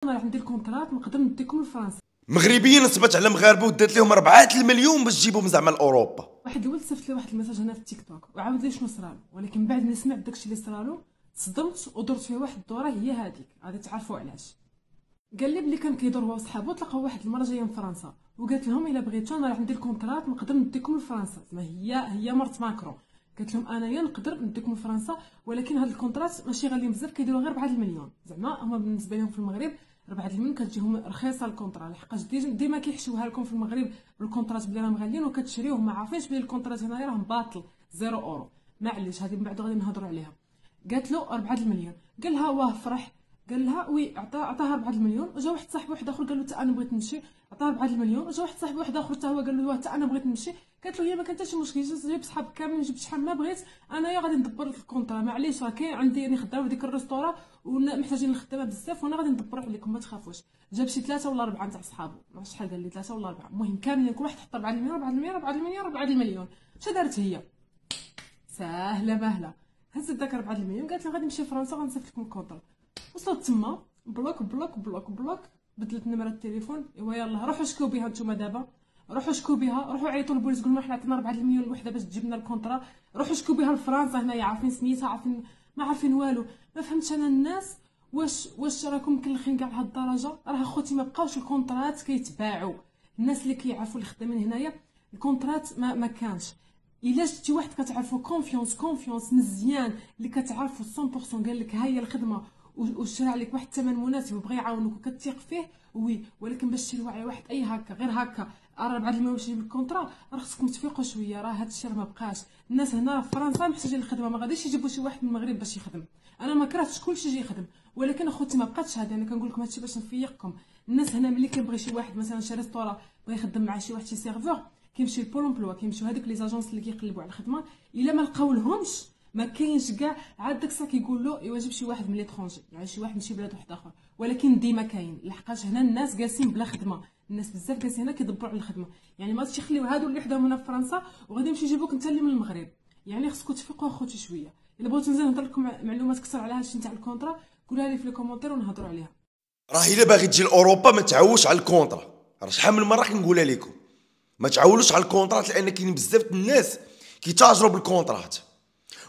انا راح ندير كونطرات نقدر نديكم لفرنسا. مغربيين نصبت على مغاربه ودات لهم 4 المليون باش تجيبهم زعما لاوروبا. واحد الولد صيفط لي واحد الميساج هنا في التيك توك وعاود لي شنو صرالو، ولكن بعد ما سمعت داكشي اللي صرالو تصدمت ودرت فيه واحد الدوره هي هذيك غادي تعرفوا علاش. قال لي بلي كان كيدور هو وصحابو تلقاو واحد المره جايه من فرنسا وقالت لهم الا بغيتو انا راح ندير كونطرات نقدر نديكم لفرنسا. زعما هي مرت ماكرون قالت لهم انايا نقدر نديكم لفرنسا، ولكن هاد الكونطرات ماشي غاليين بزاف كيديروا غير 4 المليون. زعما هما بالنسبه لهم في المغرب 4 المليون كتجيهم رخيصه الكونطرا، لحقاش ديما كيحشوها لكم في المغرب بالكونطرات بلي راهم غاليين وكتشريوهم ما عارفينش بلي الكونطرات هنايا راهم باطل 0 اورو. معليش هذه من بعد غادي نهضروا عليها. قالت له 4 المليون، قال لها واه فرح، قال لها وي عطاها 4 المليون. وجا واحد صاحبي واحد اخر قال له حتى انا بغيت نمشي، عطاها 4 المليون. وجا واحد صاحبي واحد اخر حتى هو قال له حتى انا بغيت نمشي. قالت له هي ما كان حتى شي مشكل، جيب صحابك كاملين جبت شحال ما بغيت، انايا غادي ندبر لك الكونطرا. معليش راه كاين عندي راني خدامه في ديك الريستورا ومحتاجين الخدامه بزاف وانا غادي ندبر عليكم ما تخافوش. جاب شي 3 ولا 4 تاع صحابو، ما عرفتش شحال قال لي 3 ولا 4، المهم كاملين كل واحد حط 4 المليون 4 المليون 4 المليون 4 المليون. اش دارت هي؟ ساهله ماهله، هزت داك 4 المليون قالت له غادي نمشي لفرنسا غنصيفط لكم الكونطرا. وصلت تما بلوك بلوك بلوك بلوك، بدلت نمره التليفون. ايوا يلاه روحوا شكوا بها نتوما دابا، روحوا شكوا بها، روحوا عيطوا للبوليس قولوا حنا عطينا 4 المليون الوحده باش تجيب لنا الكونطرا. روحوا شكوا بها لفرنسا هنايا عارفين سميتها عارفين ما عارفين والو. ما فهمتش انا الناس واش راكم مكلخين كاع لهاد الدرجه؟ راه اخوتي ما بقاوش الكونطرات كيتباعوا. الناس اللي كيعرفوا اللي خدامين هنايا الكونطرات ما كانش. الا شفتي واحد كتعرفو كونفيونس مزيان اللي كتعرفو 100% قال لك ها هي الخدمه وشرى عليك واحد الثمن مناسب وبغى يعاونك وكتثيق فيه وي، ولكن باش تشري واحد اي هكا غير هكا 4 المليون باش يجيب الكونطرا راه خصكم تفيقوا شويه. راه هادشي راه ما بقاش. الناس هنا في فرنسا محتاجين الخدمه، ما غاديش يجيبوا شي واحد من المغرب باش يخدم. انا ما كرهتش كلشي يجي يخدم، ولكن اخوتي ما بقاتش هادي. انا كنقول لكم هادشي باش نفيقكم. الناس هنا ملي كيبغي شي واحد مثلا شي ريستورا بغى يخدم مع شي واحد شي سيرفور كيمشي لبول امبلوا، كيمشيو هذوك لي زاجونس اللي كيقلبوا على الخدمه. الا ما لقاولهمش ما كاينش كاع عاد داك الساعه كيقول له ايوا جيب شي واحد من ليترونجي يعني شي واحد من شي بلاد واحد اخر. ولكن ديما كاين لحقاش هنا الناس جالسين بلا خدمه، الناس بزاف جالسين هنا كيدبروا على الخدمه. يعني ما غاديش يخليو هادو اللي حداهم هنا في فرنسا وغادي يمشيو يجيبوك انت اللي من المغرب. يعني خصكم تفيقوا اخوتي شويه. الا بغيتو نزيد نهضر لكم معلومات اكثر على هادشي نتاع الكونطرا قولها لي في لي كومونتير ونهضروا عليها. راه الا باغي تجي لاوروبا ما تعولش على الكونطرا، راه شحال من مره كنقولها لكم ما تعولوش على الكونطرات، لان كاين بزاف الناس كيتاجروا بالكونطرات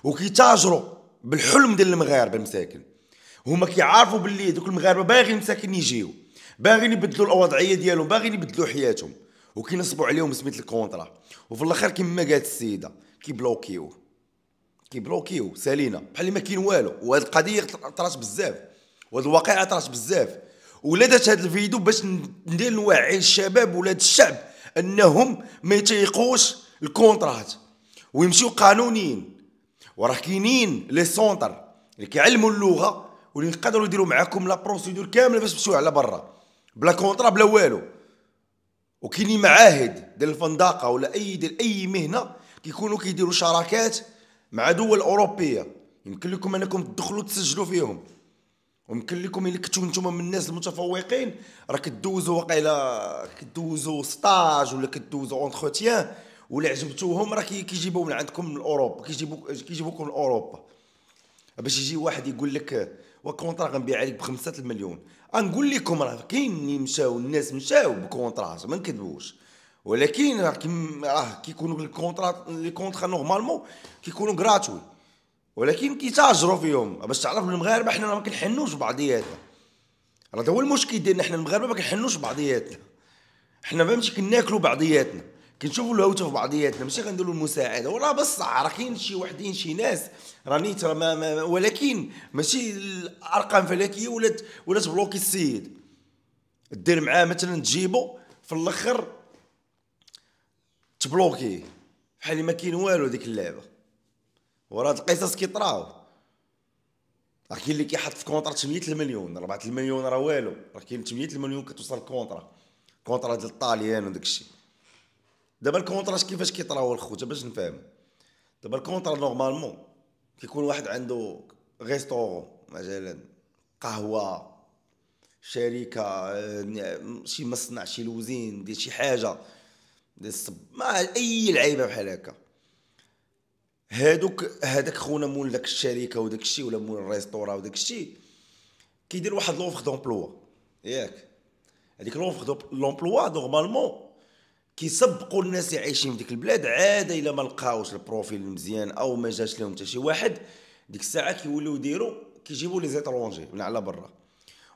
وكيتاجروا بالحلم ديال المغاربه المساكن. هما كيعرفوا باللي دوك المغاربه باغيين مساكن يجيو، باغيين يبدلوا الوضعيه ديالهم، باغيين يبدلوا حياتهم، وكينصبوا عليهم سميت الكونطرا. وفي الاخر كما قالت السيده كيبلوكيو سالينا بحال ما كاين والو. وهاد القضيه طرات بزاف وهاد الواقعه طرات بزاف. ولا درت هاد الفيديو باش ندير نوعي الشباب ولاد الشعب انهم ما يتيقوش الكونطرات ويمشيو قانونيين. وراه كاينين لي سونتر اللي كيعلموا اللغه واللي يقدروا يديروا معاكم لا بروسيدور كامله باش تمشيو على برا بلا كونطرا بلا والو. وكاينين معاهد ديال الفندقه ولا ديال اي مهنه كيكونوا كيديروا شراكات مع دول اوروبيه، يمكن لكم انكم تدخلوا تسجلوا فيهم. ويمكن لكم الا كنتو نتوما من الناس المتفوقين راه كدوزوا واقيلا كدوزوا ستاج ولا كدوزوا اونتروتيان ولا عجبتوهم راه كيجيبوا من عندكم من اوروبا، كيجيبوكم من اوروبا باش يجي واحد يقول لك وكونطرا غنبيع عليك ب5 المليون. غنقول لكم راه كاين اللي مشاو الناس مشاو بكونطرات ما نكذبوش، ولكن راه كيكونوا لي كونطرا نورمالمون كيكونوا غراتوي، ولكن كيتاجروا فيهم باش تعرف المغاربه حنا ما كنحنوش بعضياتنا. راه هو المشكل ديالنا حنا المغاربه ما كنحنوش بعضياتنا، حنا فهمتي كناكلوا بعضياتنا كنشوفوا الهوته في بعضياتنا ماشي غنديروا المساعده. وراه بصح راه كاين شي وحدين شي ناس راني ترى ولكن ماشي الارقام فلكيه ولا تبلوكي السيد دير معاه مثلا تجيبو في الاخر تبلوكيه بحال ما كاين والو ديك اللعبه. وراه هاد القصص كيطراو. راه كاين اللي كيحط في كونطرا 8 المليون 4 المليون راه والو، راه كاين 8 المليون كتوصل كونطرا ديال الطاليان وداك الشيء. دابا الكونطرا كيفاش كيطراو الخوت باش نفهم. دابا الكونطرا نورمالمون كيكون واحد عنده ريستورون مثلا قهوه شركه شي مصنع شي لوزين ديال شي حاجه ديال ما اي لعيبه بحال هكا. هذاك خونا مول داك الشركه وداك الشيء ولا مول الريستورا وداك الشيء كيدير واحد لوفر دومبلوا ياك هذيك لوفر لومبلوا نورمالمون كيسبقوا الناس اللي عايشين في ديك البلاد، عاده الا ما لقاوش البروفيل مزيان او ما جاش لهم حتى شي واحد، ديك الساعه كيوليو يديروا كيجيبوا لي زيترونجي من على برا.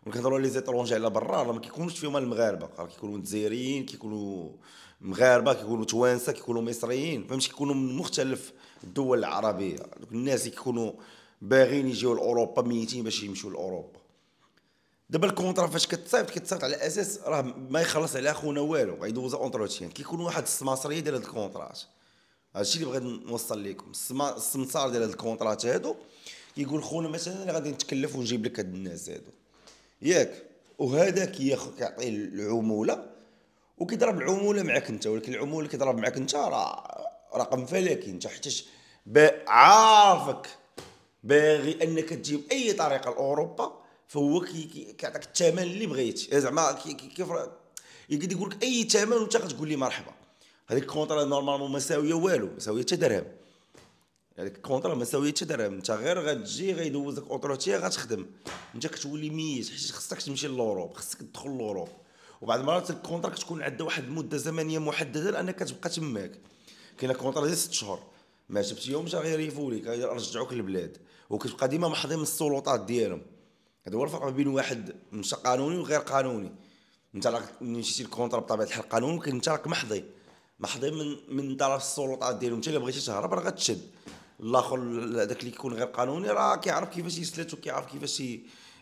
ونكهضروا لي زيترونجي على برا راه ما كيكونوش فيهم المغاربه، راه كيكونوا جزائريين، كيكونوا مغاربه، كيكونوا توانسه، كيكونوا مصريين، فهمتي، كيكونوا من مختلف الدول العربيه. دوك الناس اللي كيكونوا باغيين يجيو لاوروبا ميتين باش يمشيو لاوروبا. دابا الكونطرا فاش كتصيفط على اساس راه ما يخلص على خونا والو، غيدوز اونتروتيان، كيكون واحد السماسريه ديال هاد الكونطرات. هادشي اللي بغيت نوصل لكم، السمسار ديال هاد الكونطرات هادو كيقول خونا مثلا انا غادي نتكلف ونجيب لك هاد الناس هادو، ياك، وهذا كيعطي العموله وكيضرب العموله معاك انت، ولكن العموله اللي كيضرب معاك انت راه رقم فلكي انت، حيتاش عارفك باغي انك تجيب اي طريقه لاوروبا، فهو كيعطيك الثمن اللي بغيتي، زعما كيف يقدر يقول لك اي ثمن وانت غتقول لي مرحبا. هذيك الكونطرا نورمالمون ما ساويه والو، ما ساويه حتى درهم، هذيك الكونطرا ما ساويه حتى درهم، انت غير غتجي غيدوزك اوتروتيا غتخدم، انت كتولي ميت حيت خصك تمشي لوروب، خصك تدخل لوروب. وبعض المرات الكونطرا كتكون عندها واحد المده زمنيه محدده لانك كتبقى تماك. كاينه كونطرا ديال 6 شهور، ما جبتيهمش غيريفوا لك يرجعوك للبلاد، وكتبقى ديما محظي من السلطات ديالهم. هذا هو الفرق ما بين واحد مشى قانوني وغير قانوني. انت راك مشيتي الكونطرا بطبيعه الحال قانوني، ولكن انت راك محظي من طرف السلطات ديالهم. انت الا بغيتي تهرب راه غتشد. الاخر هذاك اللي كيكون غير قانوني راه كيعرف كيفاش يسلت وكيعرف كيفاش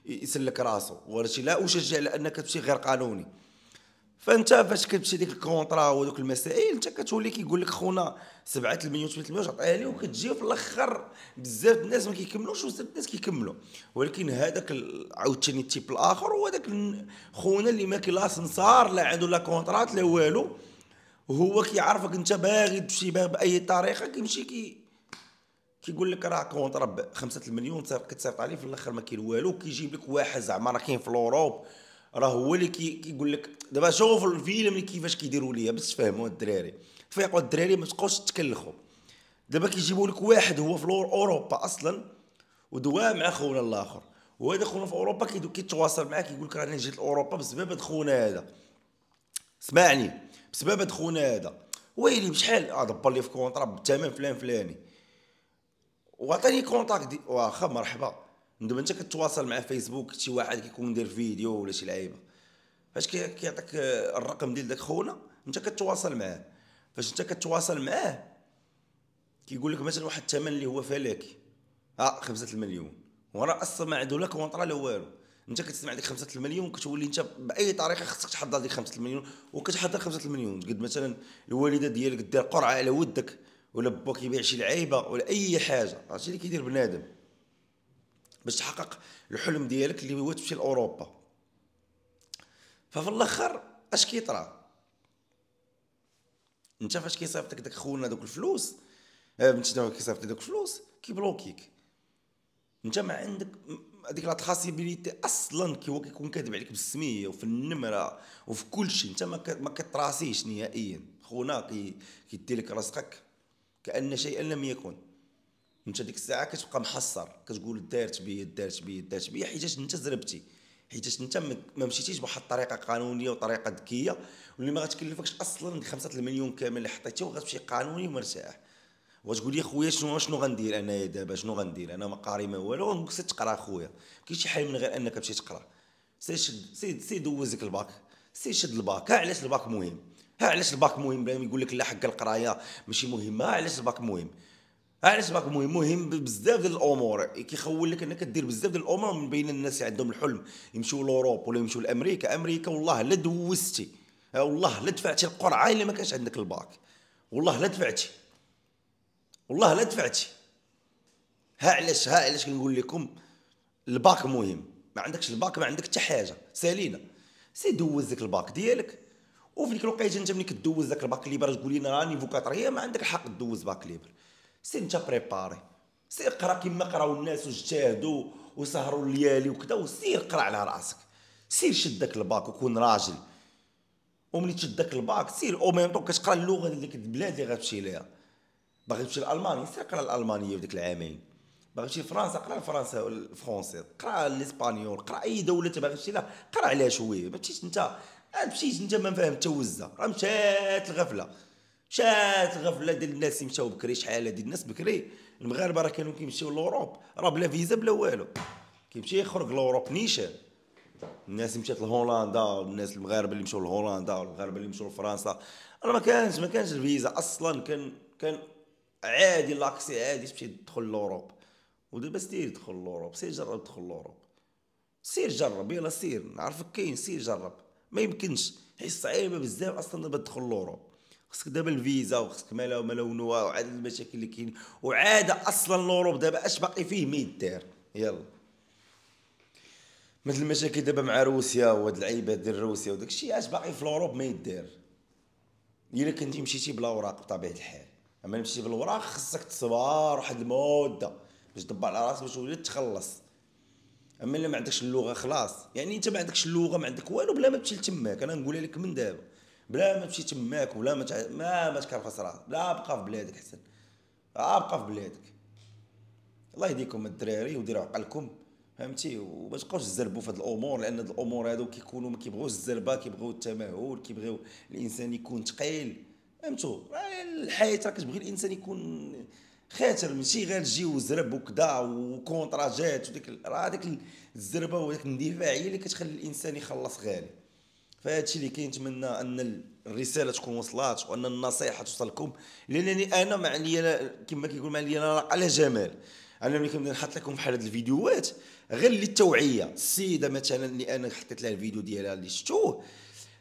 يسلك راسو، وهادشي لا اشجع على انك تمشي غير قانوني. فانت فاش كتمشي ديك الكونطرا ودوك المسائل، انت كتولي كيقول لك خونا 7 المليون 8 المليون عطيها لي، وكتجي في الاخر بزاف الناس ما كيكملوش وبزاف الناس كيكملوا. ولكن هذاك عاوتاني التيب الاخر هو داك خونا اللي ما كاين لا سمسار لا عنده لا كونطرات لا والو، وهو كيعرفك انت باغي تمشي باي طريقه، كيمشي كيقول لك راه كونطرا ب 5 المليون كتصيفط عليه، في الاخر ما كاين والو، كيجيب لك واحد زعما راه كاين في الاوروب، راه هو اللي كيقول لك. دابا شوف الفيلم اللي كيفاش كيديروا ليا باش تفهموا الدراري، تفيقوا الدراري ما تبقاوش تكلخوا. دابا كيجيبوا لك واحد هو في اوروبا اصلا ودوا مع خونا الاخر، وهذا خونا في اوروبا كيتواصل معاه كيقول لك راني جيت لاوروبا بسبب هاد خونا هذا، اسمعني، بسبب هاد خونا هذا، ويلي بشحال دبر لي في كونطرا بالثمن فلان فلاني، وعطيني كونتاكت واخا مرحبا. دابا انت كتواصل مع فيسبوك شي واحد كيكون داير فيديو ولا شي لعيبه، فاش كيعطيك الرقم ديال داك خونا انت كتواصل معاه. فاش انت كتواصل معاه كيقول لك مثلا واحد الثمن اللي هو فلكي، 5 المليون، وراه اصلا ما عنده لا كونطرا لا والو. انت كتسمع ديك 5 المليون كتولي انت باي طريقه خصك تحضر ديك 5 المليون، وكتحضر 5 المليون قد مثلا الوالده ديالك دير قرعه على ودك، ولا با كيبيع شي لعيبه ولا اي حاجه. هادشي اللي كيدير بنادم باش تحقق الحلم ديالك اللي هو تمشي لاوروبا. ففي الاخر اش كيطرا؟ انت فاش كيصيفطك داك خونا دوك الفلوس، انت كيصيفط دوك الفلوس كيبلوكيك، انت ما عندك هذيك لا تراسيبيليتي اصلا. هو كيكون كاتب عليك بالسميه وفي النمره وفي كل شيء، انت ما كتراسيش نهائيا. خونا كيدي لك رزقك كأن شيئا لم يكن. انت ديك الساعه كتبقى محصر، كتقول دارت بيا دارت بيا دارت بيا، حيتاش انت زربتي، حيتاش انت ما مشيتيش بواحد الطريقه قانونيه وطريقه ذكيه، واللي ما غتكلفكش اصلا 5 المليون كامل اللي حطيتيه، وغتمشي قانوني ومرتاح. وتقول لي خويا شنو غندير انايا دابا؟ شنو غندير انا؟ ما قاري ما والو. نقول لك تقرا خويا، كاين شي حل من غير انك تمشي تقرا. سي دوزك الباك، سي شد الباك. ها علاش الباك مهم، ها علاش الباك مهم. بلا ما يقول لك لا حق القرايه ماشي مهمه، ها علاش الباك مهم. علاش الباك مهم بزاف ديال الامور، كيخول لك انك دير بزاف ديال الامور. من بين الناس اللي عندهم الحلم يمشيو لاوروب ولا يمشيو لامريكا والله لا دوزتي، والله لا دفعتي القرعه الا ما كانش عندك الباك، والله لا دفعتي، والله لا دفعتي. ها علاش كنقول لكم الباك مهم. ما عندكش الباك ما عندك حتى حاجه سالينا. سي دوز داك الباك ديالك، وفي ديك الوقيته انت ملي كدوز داك الباك ليبر تقول لي راني فوكاتريه، ما عندك الحق دوز باك ليبر. سي انت بريباري، سير قرا كيما قراو الناس واجتهدوا وسهروا الليالي وكذا، وسير قرا على راسك، سير شد داك الباك وكون راجل. وملي تشد داك الباك سير او ميم طون كتقرا اللغه ديال ديك البلاد اللي غتمشي ليها. باغي تمشي لالمانيا سير قرا الالمانيه في ديك العامين، باغي تمشي لفرنسا قرا الفرنسا الفرونسي، قرا الاسبانيول، قرا اي دوله باغي تمشي لها قرا عليها شويه. ما تمشيش انت مشيت انت ما فاهم حتى وزه، راه مشات الغفله، مشات الغفله ديال الناس اللي مشاو بكري. شحال هادي الناس بكري المغاربه راه كانوا كيمشيو لوروب راه بلا فيزا بلا والو، كيمشي يخرج لوروب نيشان. الناس اللي مشات لهولندا، الناس المغاربه اللي مشاو لهولندا والمغاربه اللي مشاو لفرنسا، راه ما كانش الفيزا اصلا. كان عادي لاكسي عادي تمشي تدخل لوروب. ودابا سير دخل لوروب، سير جرب تدخل لوروب، سير جرب يلا سير، نعرفك كاين سير جرب. ما يمكنش حيت صعيبه بزاف اصلا دابا تدخل لوروب. خصك دابا الفيزا وخصك مالا ومالا وعاد المشاكل اللي كاين، وعاد اصلا لوروب دابا اش باقي فيه ما يدار. يلا مثل المشاكل دابا مع روسيا وهاد العيبات ديال روسيا وداك الشيء، اش باقي في لوروب ما يدار. الا كنتي مشيتي بلا اوراق بطبيعه الحال، اما مشيتي بالوراق خصك تصبر واحد المده باش تدبر على راسك باش تولي تخلص. اما الا ما عندكش اللغه خلاص، يعني انت ما عندكش اللغه ما عندك والو بلا ما تمشي لتماك. انا نقولها لك من دابا، بلا ما تمشي تماك ولا ما تكرفس راسك، لا بقى في بلادك حسن، بقى في بلادك. الله يهديكم الدراري وديروا عقلكم فهمتي، وما تبقاوش تزربوا في هاد الامور، لان هاد الامور هادو كيكونوا ما كيبغيوش الزربه، كيبغيو التمهل، كيبغيو الانسان يكون ثقيل. فهمتوا الحياه راه كتبغي الانسان يكون خاطر، ماشي غير تجي وزرب وكذا وكونطراجات وديك راه هذيك الزربه وديك الاندفاع هي اللي كتخلي الانسان يخلص غالي. فهادشي اللي كنتمنى ان الرساله تكون وصلات وان النصيحه توصلكم، لانني انا ما عليا كما كيقول ما عليا انا على جمال. انا ملي كنبدا نحط لكم بحال هاد الفيديوهات غير للتوعيه. السيده مثلا اللي انا حطيت لها الفيديو ديالها اللي شفتوه،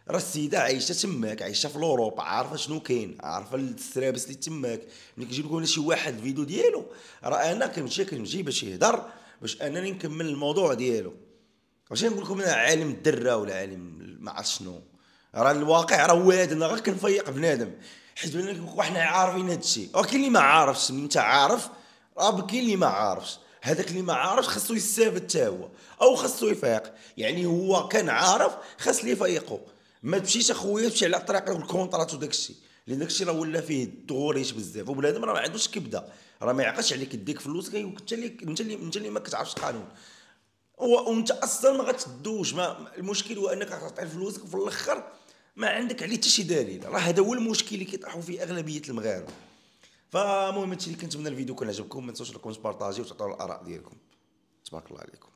راه السيده عايشه تماك، عايشه في اوروب، عارفه شنو كاين، عارفه السرابس اللي تماك. ملي كيجيب لكم شي واحد الفيديو ديالو، راه انا كنمشي باش يهضر، باش انني نكمل الموضوع ديالو. واش نقول لكم انا عالم الدره ولا عالم ما عرفت شنو. راه الواقع راه واد، انا غير كنفيق بنادم حيت حنا عارفين هادشي. وكاين اللي ما عارفش، انت عارف راه كاين اللي ما عارفش. هذاك اللي ما عارفش خاصو يستافد حتى هو، او خاصو يفيق. يعني هو كان عارف خاص اللي يفيقو. ما تمشيش اخويا تمشي على طريق الكونطرات وداك الشيء، لان داك الشيء راه ولا فيه الدغوريش بزاف. وبنادم راه ما عندوش كبده، راه ما يعقلش عليك يديك فلوسك انت اللي ما كتعرفش القانون. وانت اصلا ما غتدوش. ما المشكل هو انك غتعطي فلوسك وفي الاخر ما عندك عليه حتى شي دليل. راه هذا هو المشكل اللي كيطيحوا فيه اغلبيه المغاربه. فالمهم هادشي اللي كنتمنى الفيديو كان عجبكم، ما تنسوش لكم تبارطاجيو وتعطيو الاراء ديالكم. تبارك الله عليكم.